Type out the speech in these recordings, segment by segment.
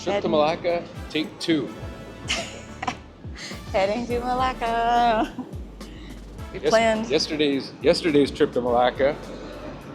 Trip to Malacca, take 2. Heading to Malacca. We planned Yesterday's trip to Malacca.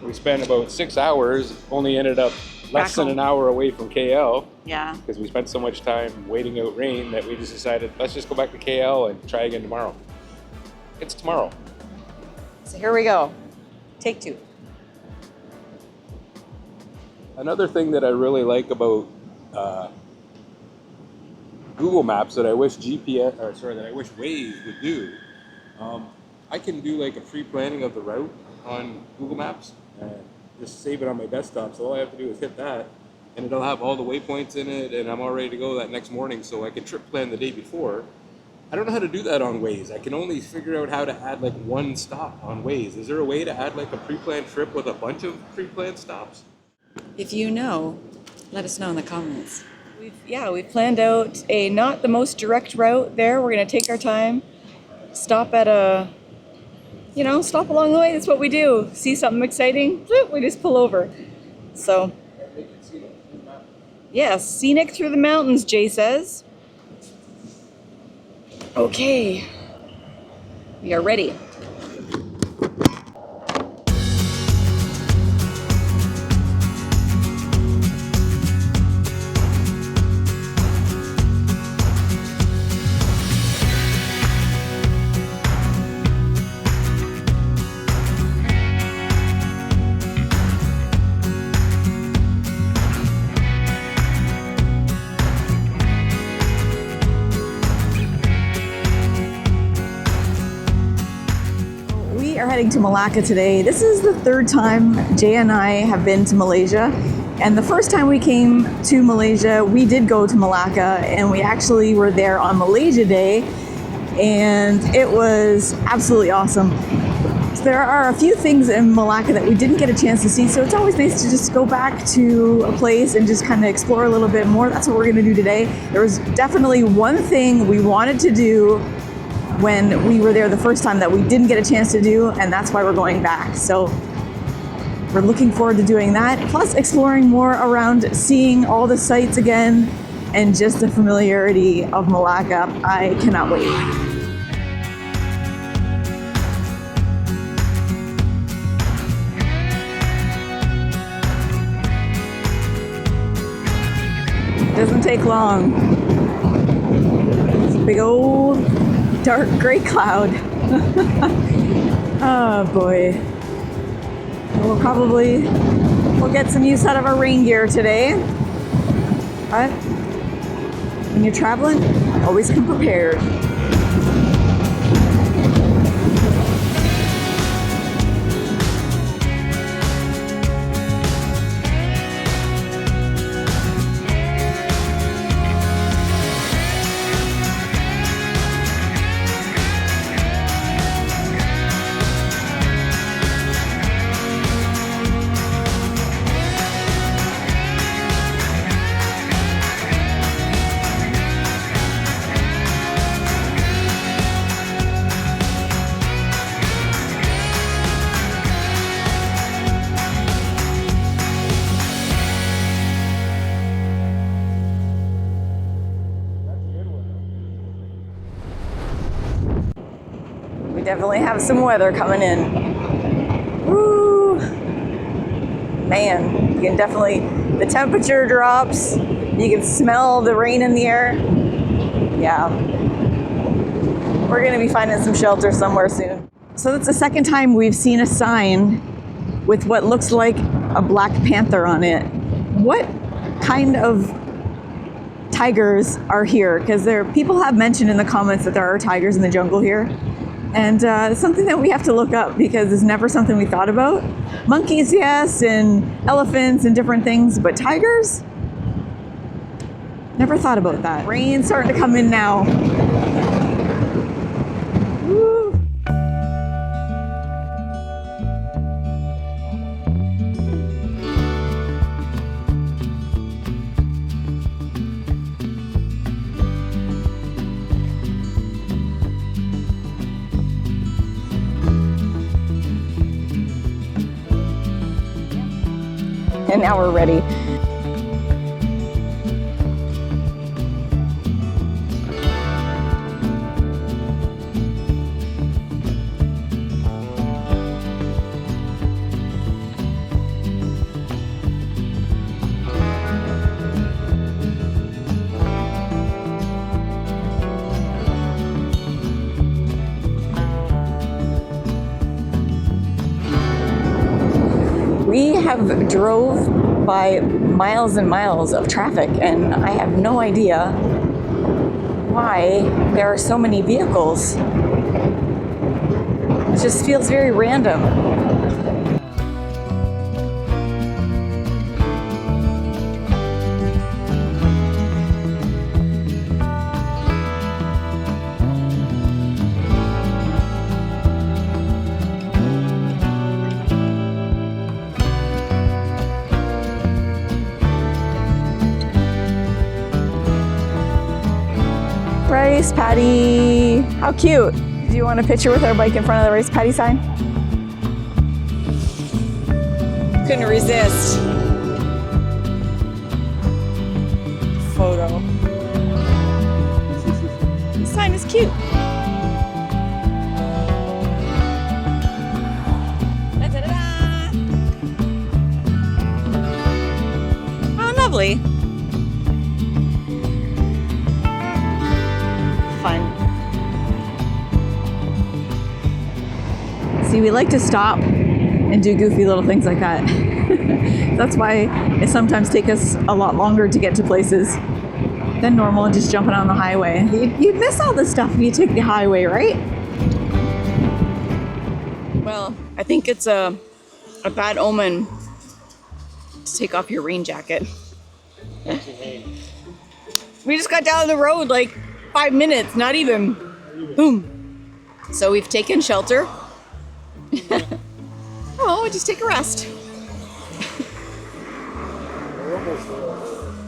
We spent about 6 hours, only ended up less than an hour away from KL. Yeah. Because we spent so much time waiting out rain that we just decided, let's just go back to KL and try again tomorrow. It's tomorrow. So here we go. Take 2. Another thing that I really like about Google Maps that I wish Waze would do, I can do like a pre-planning of the route on Google Maps and just save it on my desktop. So all I have to do is hit that, and it'll have all the waypoints in it, and I'm all ready to go that next morning. So I can trip plan the day before. I don't know how to do that on Waze. I can only figure out how to add like one stop on Waze. Is there a way to add like a pre-planned trip with a bunch of pre-planned stops? If you know, let us know in the comments. We've planned out a not the most direct route there. We're gonna take our time, stop at stop along the way. That's what we do. See something exciting, we just pull over. So, yes, scenic through the mountains, Jay says. Okay, we are ready. Heading to Malacca today. This is the 3rd time Jay and I have been to Malaysia, and the first time we came to Malaysia we did go to Malacca, and we actually were there on Malaysia Day, and it was absolutely awesome. So there are a few things in Malacca that we didn't get a chance to see, so it's always nice to just go back to a place and just kind of explore a little bit more. That's what we're going to do today. There was definitely one thing we wanted to do when we were there the first time that we didn't get a chance to do, and that's why we're going back. So we're looking forward to doing that, plus exploring more around, seeing all the sights again, and just the familiarity of Malacca. I cannot wait. Doesn't take long. It's a big old dark gray cloud. Oh boy. We'll get some use out of our rain gear today. But when you're traveling, always come prepared. Definitely have some weather coming in. Woo! Man, you can definitely, the temperature drops, you can smell the rain in the air. Yeah. We're gonna be finding some shelter somewhere soon. So that's the second time we've seen a sign with what looks like a black panther on it. What kind of tigers are here? Because people have mentioned in the comments that there are tigers in the jungle here. And it's something that we have to look up because it's never something we thought about. Monkeys, yes, and elephants and different things, but tigers? Never thought about that. Rain's starting to come in now. Woo. And now we're ready. have drove by miles and miles of traffic, and I have no idea why there are so many vehicles. It just feels very random. Rice paddy. How cute. Do you want a picture with our bike in front of the rice paddy sign? Couldn't resist. Photo. The sign is cute. Da-da-da-da. Oh, lovely. Fun. See, we like to stop and do goofy little things like that. That's why it sometimes takes us a lot longer to get to places than normal, just jumping on the highway. You'd miss all this stuff if you took the highway, right? Well, I think it's a bad omen to take off your rain jacket. We just got down the road like 5 minutes, not even. Boom. So we've taken shelter. Oh, we just take a rest.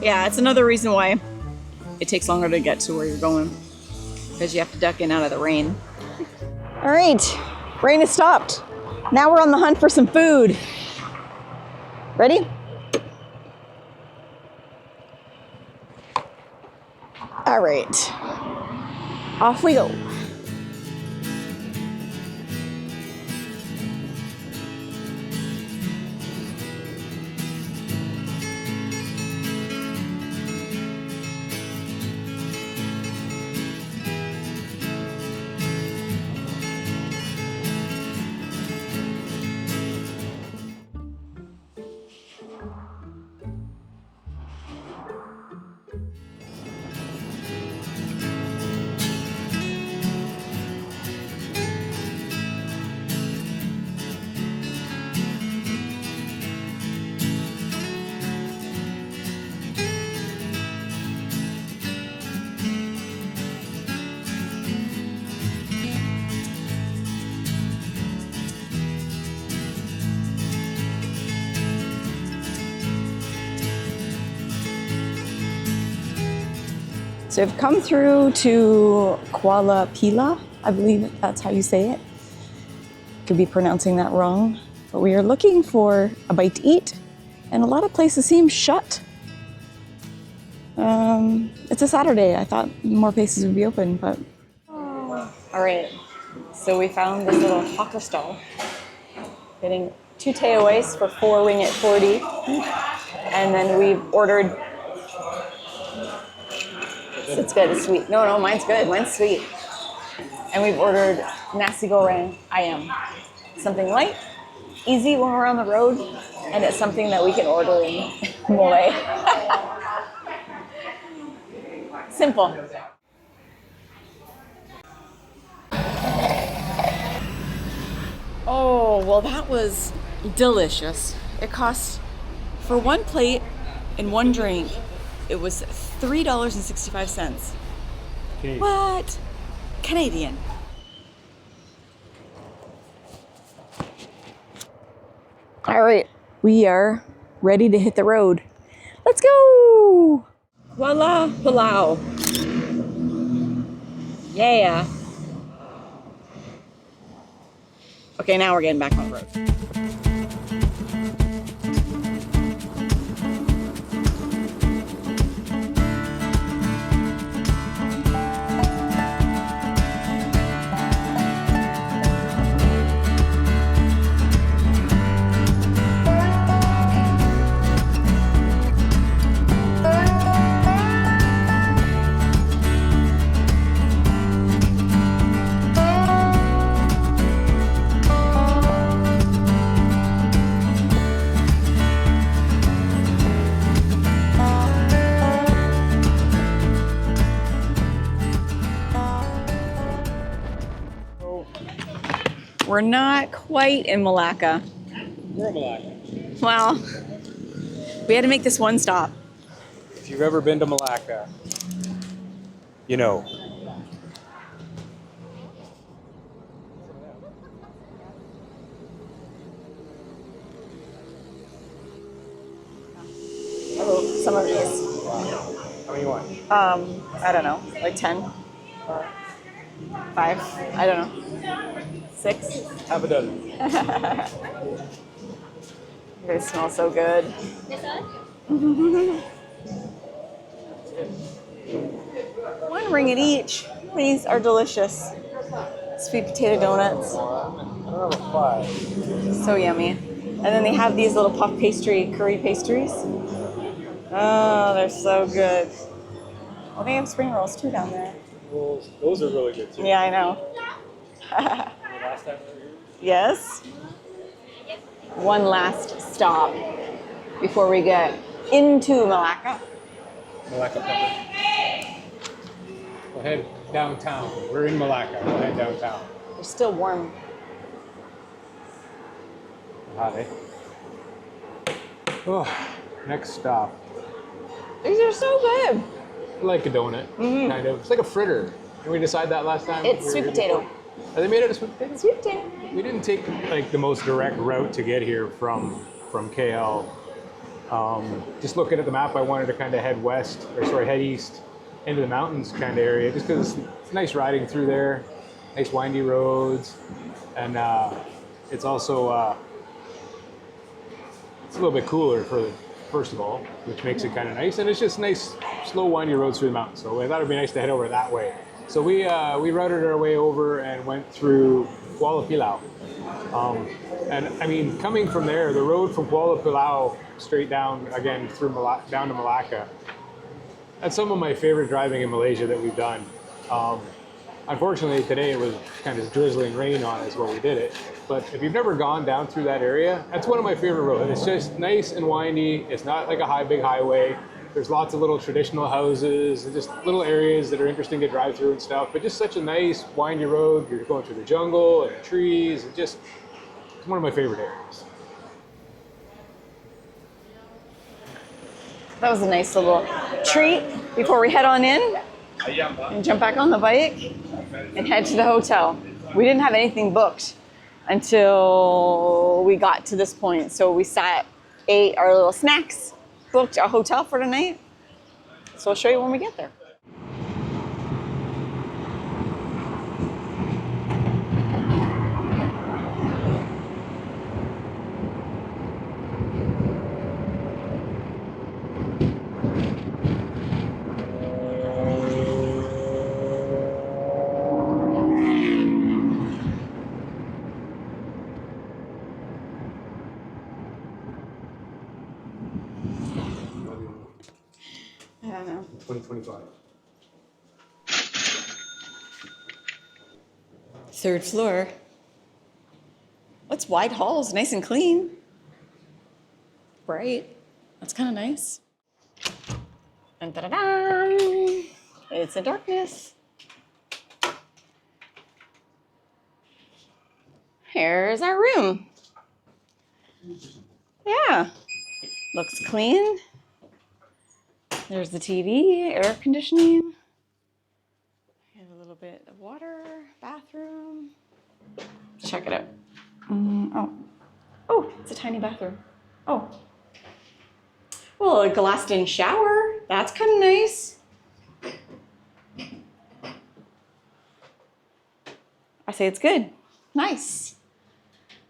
Yeah, it's another reason why it takes longer to get to where you're going, because you have to duck in out of the rain. All right, rain has stopped. Now we're on the hunt for some food. Ready? All right, off we go. So I've come through to Kuala Pilah, I believe that's how you say it. Could be pronouncing that wrong, but we are looking for a bite to eat, and a lot of places seem shut. It's a Saturday. I thought more places would be open, but... All right, so we found this little hawker stall. Getting 2 takeaways for 4 wing at 40, and then we've ordered... It's good, it's sweet. No, mine's good, mine's sweet. And we've ordered nasi goreng ayam. Something light, easy when we're on the road, and it's something that we can order in Malay. Simple. Oh, well that was delicious. It cost, for 1 plate and 1 drink, it was $3.65. Okay. What? Canadian. All right, we are ready to hit the road. Let's go! Kuala Pilah. Yeah. Okay, now we're getting back on the road. We're not quite in Malacca. We're in Malacca. Well, we had to make this one stop. If you've ever been to Malacca, you know. Some of these. How many you want? I don't know, like 10 or 5. I don't know. 6. Half a dozen. They smell so good. One ringgit each. These are delicious. Sweet potato donuts. Another 5. So yummy. And then they have these little puff pastry, curry pastries. Oh, they're so good. Well, they have spring rolls too down there. Those are really good too. Yeah, I know. Last time we were here? Yes. One last stop before we get into Malacca. Malacca pepper. We'll head downtown. We're in Malacca. We'll head downtown. They're still warm. Hot, eh? Oh, next stop. These are so good. Like a donut, kind of. It's like a fritter. Did we decide that last time? It's sweet potato. Are they made out of sweet potato? Sweet potato. We didn't take like the most direct route to get here from KL. Just looking at the map, I wanted to kind of head head east into the mountains kind of area, just because it's nice riding through there, nice windy roads, and it's also it's a little bit cooler first of all, which makes it kind of nice, and it's just nice, slow, windy roads through the mountains. So I thought it'd be nice to head over that way. So we routed our way over and went through Kuala Pilah. And I mean, coming from there, the road from Kuala Pilah straight down again through down to Malacca. That's some of my favorite driving in Malaysia that we've done. Unfortunately, today it was kind of drizzling rain on us while we did it. But if you've never gone down through that area, that's one of my favorite roads. It's just nice and windy. It's not like a big highway. There's lots of little traditional houses and just little areas that are interesting to drive through and stuff. But just such a nice windy road. You're going through the jungle and the trees. It's one of my favorite areas. That was a nice little treat before we head on in and jump back on the bike and head to the hotel. We didn't have anything booked until we got to this point. So we sat, ate our little snacks, booked a hotel for tonight. So I'll show you when we get there. I don't know. 2025. Third floor. What's wide halls, nice and clean. Bright. That's kind of nice. And ta-da-da! It's in darkness. Here's our room. Yeah. Looks clean. There's the TV, air conditioning. We have a little bit of water, bathroom. Check it out. Oh, it's a tiny bathroom. Oh. Well, a glassed-in shower. That's kind of nice. I say it's good. Nice.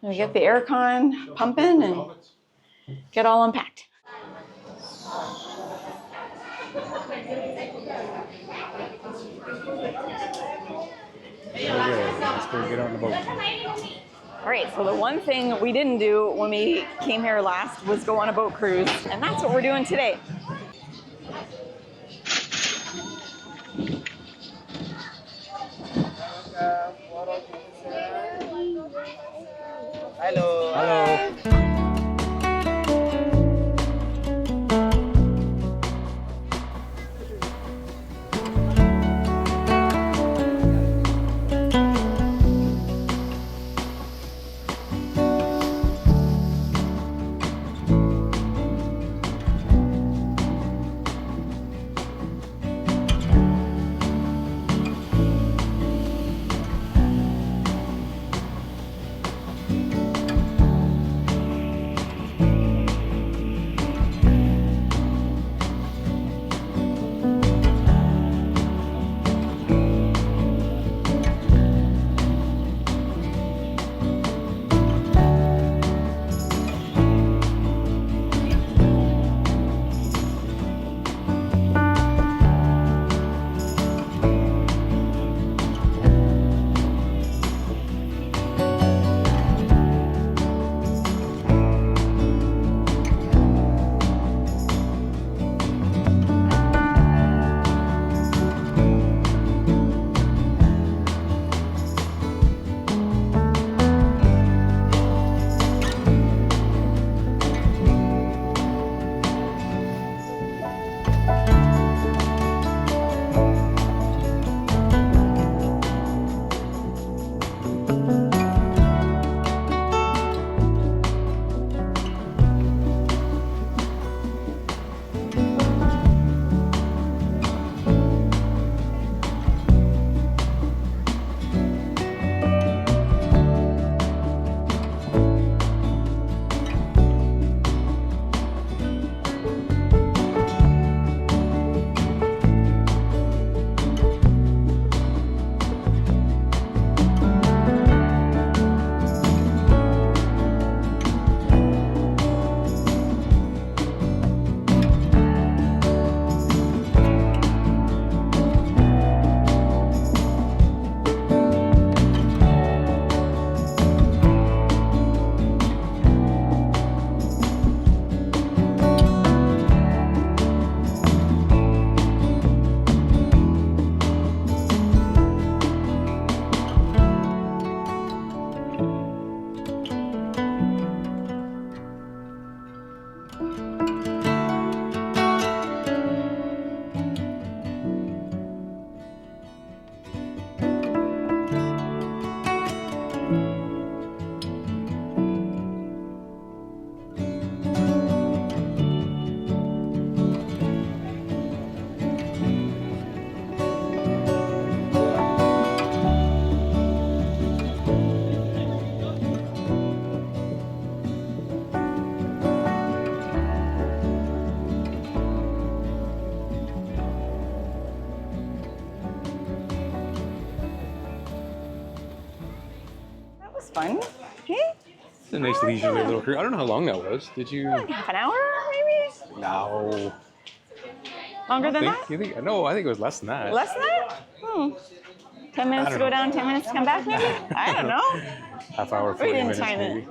And we get the air con pumping and get all unpacked. Let's go get on the boat. All right, so the one thing we didn't do when we came here last was go on a boat cruise, and that's what we're doing today. Hello. Hello. was fun. Okay. It's a nice leisurely little cruise. I don't know how long that was. Did you? Like half an hour, maybe? No. Longer than Think, that? you think? No, I think it was less than that. Less than that? 10 minutes to go down, 10 minutes to come back, maybe? I don't know. Half hour, 40 didn't minutes time it. maybe.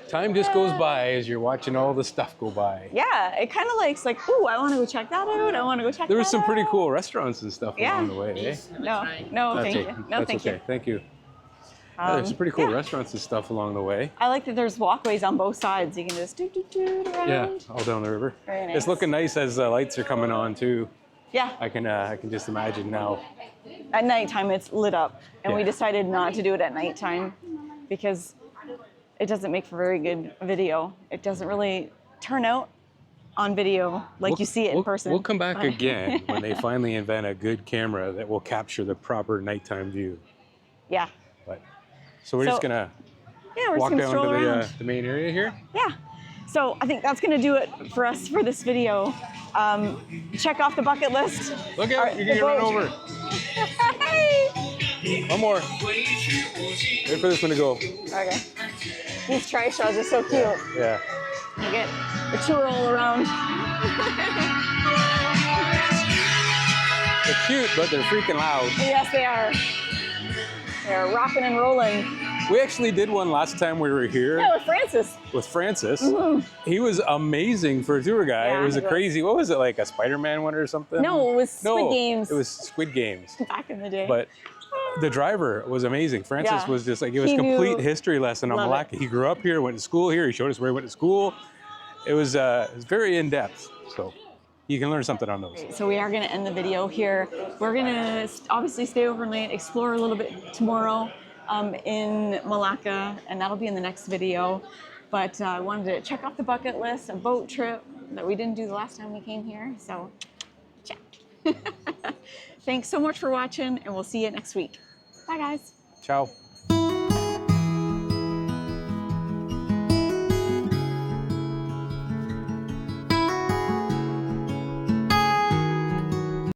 Time just goes by as you're watching all the stuff go by. Yeah, it kind of likes like, ooh, I want to go check that out. I want to go check There was that some pretty out. cool restaurants and stuff Yeah. along the way, eh? No, That's thank okay. you. No, That's thank okay. you. Thank you. Yeah, there's some pretty cool restaurants and stuff along the way. I like that there's walkways on both sides. You can just do around. Yeah, all down the river. Very nice. It's looking nice as the lights are coming on too. Yeah. I can just imagine now. At nighttime, it's lit up, and we Yeah. decided not to do it at nighttime because it doesn't make for very good video. It doesn't really turn out on video like you see it in person. We'll come back But- again when they finally invent a good camera that will capture the proper nighttime view. Yeah. But so we're just gonna Yeah, we're just walk gonna down stroll to around. the main area here. Yeah. So I think that's going to do it for us for this video. Check off the bucket list. Look Our- out! You the can get run boat. over. Hey! One more. Wait for this one to go. Okay. These trishaws are so cute. Yeah. You get the tour all around. They're cute, but they're freaking loud. Yes, they are. They're rocking and rolling. We actually did one last time we were here Yeah, with Francis. with Francis. He was amazing for a tour guy. Yeah, it was a he was. crazy, what was it, like a Spider-Man one or something? No, it was Squid Games. It was Squid Games. Back in the day. But the driver was amazing. Francis Yeah. was just like, it was He a complete knew- history lesson on Love Malacca. He grew up here, went to school here. He showed us where he went to school. It was very in-depth. So you can learn something on those. So we are going to end the video here. We're going to obviously stay overnight, explore a little bit tomorrow in Malacca, and that'll be in the next video. But I wanted to check off the bucket list, a boat trip that we didn't do the last time we came here. So check. Thanks so much for watching, and we'll see you next week. Bye, guys. Ciao.